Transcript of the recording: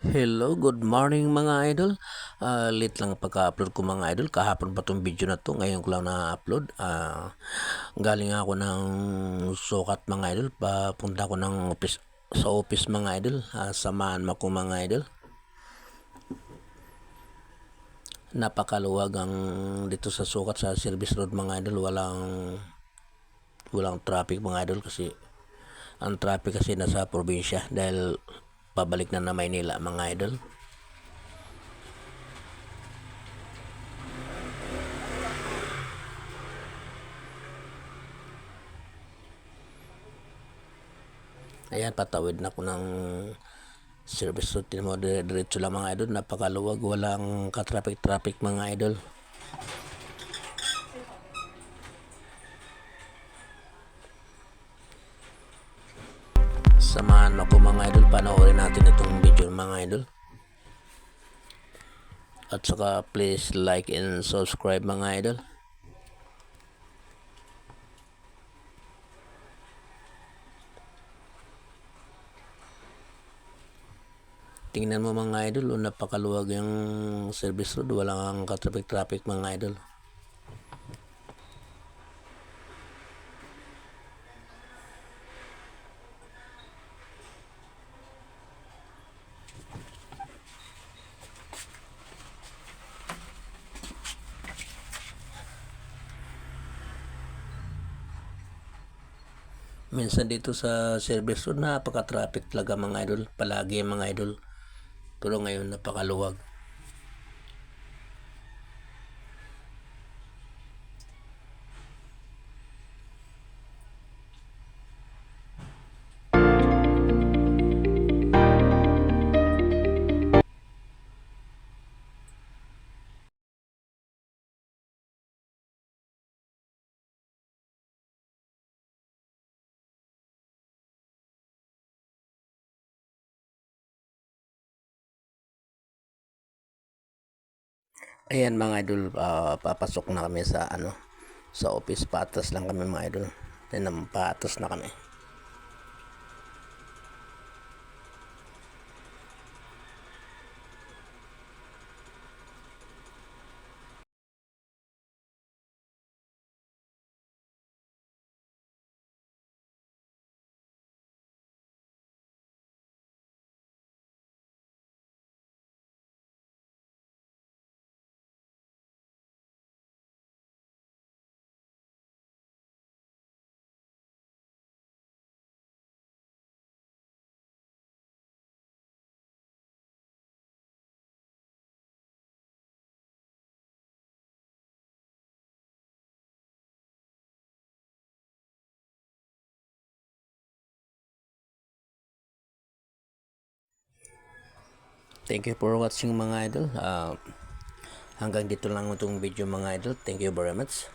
Hello, good morning mga idol. Late lang pagka-upload ko mga idol. Kahapon pa tong video na to. Ngayon ko lang na-upload. Galing ako ng sukat mga idol. Papunta ko ng office, sa office mga idol. Samahan mo ko mga idol. Napakaluwag ang dito sa sukat sa service road mga idol. Walang traffic mga idol kasi ang traffic kasi nasa probinsya dahil pabalik na Maynila mga idol. Ayan, patawid na ko ng service route mo, diretso lang mga idol. Napakaluwag, walang ka-traffic mga idol. Samahan mo ko mga idol, panoorin natin itong video mga idol. At saka please like and subscribe mga idol. Tingnan mo mga idol, napakaluwag yung service road, walang ka-traffic mga idol. Minsan dito sa service road napaka-traffic talaga mga idol, palagi mga idol. Pero ngayon napakaluwag. Ayan mga idol, papasok na kami sa sa office. Patas lang kami mga idol. Patas na kami. Thank you for watching mga idol. Hanggang dito lang itong video mga idol. Thank you very much.